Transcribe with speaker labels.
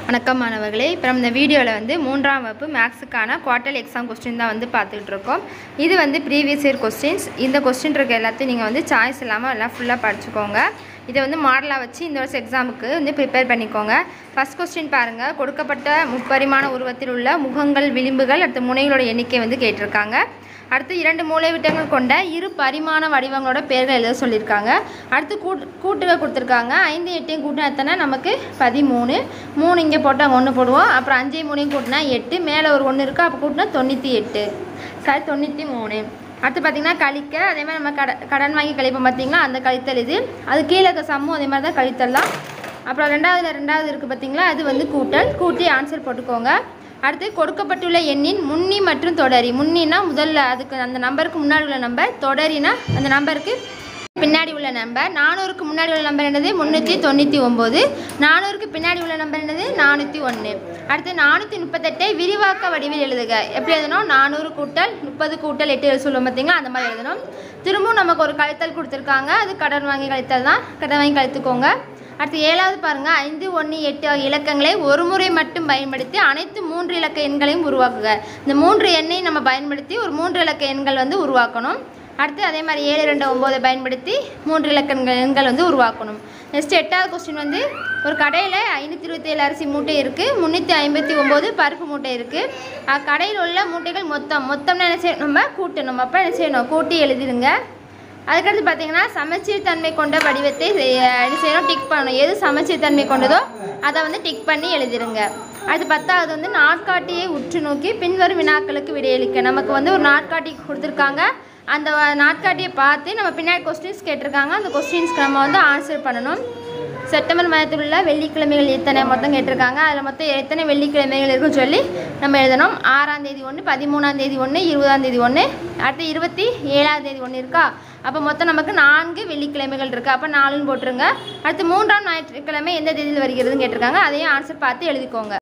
Speaker 1: வணக்கம் மாணவர்களே. இப்போ நம்ம இந்த வீடியோவில் வந்து 3ஆம் வகுப்பு மேக்ஸுக்கான குவார்ட்டர்லி எக்ஸாம் கொஸ்டின் தான் வந்து பார்த்துக்கிட்டு இருக்கோம். இது வந்து ப்ரீவியஸ் இயர் கொஸ்டின்ஸ். இந்த கொஸ்டின் இருக்க எல்லாத்தையும் நீங்கள் வந்து சாய்ஸ் இல்லாமல் எல்லாம் ஃபுல்லாக படிச்சுக்கோங்க. இதை வந்து மாடலாக வச்சு இந்த வருஷம் எக்ஸாமுக்கு வந்து ப்ரிப்பேர் பண்ணிக்கோங்க. ஃபஸ்ட் கொஸ்டின் பாருங்கள். கொடுக்கப்பட்ட முப்பரிமாண உருவத்தில் உள்ள முகங்கள், விளிம்புகள், அடுத்த முனைகளோட எண்ணிக்கை வந்து கேட்டிருக்காங்க. அடுத்து 2 மூலைவிட்டங்கள் கொண்ட இரு பரிமாண வடிவங்களோட பேர்கள் எழுத சொல்லியிருக்காங்க. அடுத்து கூட்டுகள் கொடுத்துருக்காங்க. 5 8 கூட்டினா எத்தனை? நமக்கு 13. 3 இங்கே போட்டால் 1 போடுவோம். அப்புறம் 5 3 கூட்டினா 8. மேலே ஒரு 1 இருக்குது, அப்போ கூட்டினா 98. 93. அடுத்து பார்த்திங்கன்னா கழிக்க. அதே மாதிரி நம்ம கடன் வாங்கி கழிப்போம் பார்த்திங்களா, அந்த கழித்தல் இது. அது கீழே இருக்க சம்மும் அதே மாதிரி தான் கழித்தல்லாம். அப்புறம் ரெண்டாவது இருக்குது பார்த்திங்களா, அது வந்து கூட்டல். கூட்டி ஆன்சர் போட்டுக்கோங்க. அடுத்து கொடுக்கப்பட்டுள்ள எண்ணின் முன்னி மற்றும் தொடரி. முன்னினா முதல்ல அதுக்கு அந்த நம்பருக்கு முன்னாடி உள்ள நம்பர், தொடரினா அந்த நம்பருக்கு பின்னாடி உள்ள நம்பர். 400க்கு முன்னாடி உள்ள நம்பர் என்னது? 399. 400க்கு பின்னாடி உள்ள நம்பர் என்னது? 401. அடுத்து 438 விரிவாக்க வடிவில் எழுதுக. எப்படி எழுதணும்? 400 கூட்டல் 30 கூட்டல் 8 எழுத சொல்லுவோம் பார்த்தீங்களா, அந்த மாதிரி எழுதணும். திரும்பவும் நமக்கு ஒரு கழித்தல் கொடுத்துருக்காங்க. அது கடன் வாங்கி கழித்தல் தான். கடன் வாங்கி கழித்துக்கோங்க. அடுத்து 7வது பாருங்கள். 5 1 8 இலக்கங்களை ஒரு முறை மட்டும் பயன்படுத்தி அனைத்து 3 இலக்க எண்களையும் உருவாக்குக. இந்த 3 எண்ணையும் நம்ம பயன்படுத்தி ஒரு 3 இலக்க எண்கள் வந்து உருவாக்கணும். அடுத்து அதே மாதிரி 7 2 9 பயன்படுத்தி 3 இலக்க எண்கள் வந்து உருவாக்கணும். நெக்ஸ்ட் 8வது கொஸ்டின் வந்து ஒரு கடையில் 527 அரிசி மூட்டை இருக்குது, 359 பருப்பு மூட்டை இருக்குது. கடையில் உள்ள மூட்டைகள் மொத்தம்னா என்ன செய்யணும்? நம்ம கூட்டணும். அப்போ என்ன செய்யணும்? கூட்டி எழுதிடுங்க. அதுக்கடுத்து பார்த்தீங்கன்னா சமச்சீர் தன்மை கொண்ட வடிவத்தை என்ன செய்யணும்? டிக் பண்ணணும். எது சமச்சீர் தன்மை கொண்டதோ அதை வந்து டிக் பண்ணி எழுதிடுங்க. அடுத்து 10வது வந்து நாட்காட்டியை உற்று நோக்கி பின்வரும் வினாக்களுக்கு விடையளிக்க. நமக்கு வந்து ஒரு நாட்காட்டி கொடுத்துருக்காங்க. அந்த நாட்காட்டியை பார்த்து நம்ம பின்னாடி கொஸ்டின்ஸ் கேட்டிருக்காங்க. அந்த கொஸ்டின்ஸ்க்கு நம்ம வந்து ஆன்சர் பண்ணணும். செப்டம்பர் மாதத்தில் உள்ள வெள்ளிக்கிழமைகள் எத்தனை மொத்தம் கேட்டிருக்காங்க. அதில் மொத்தம் எத்தனை வெள்ளிக்கிழமைகள் இருக்குன்னு சொல்லி நம்ம எழுதணும். 6ஆம் தேதி 1, 13ஆம் தேதி 1, 20ஆம் தேதி 1, அடுத்து 27ஆம் தேதி 1 இருக்கா. அப்போ மொத்தம் நமக்கு 4 வெள்ளிக்கிழமைகள் இருக்குது. அப்போ 4ன்னு போட்டுருங்க. அடுத்து 3ஆம் ஞாயிற்றுக்கிழமை எந்த தேதியில் வருகிறதுன்னு கேட்டிருக்காங்க. அதையும் ஆன்சர் பார்த்து எழுதிக்கோங்க.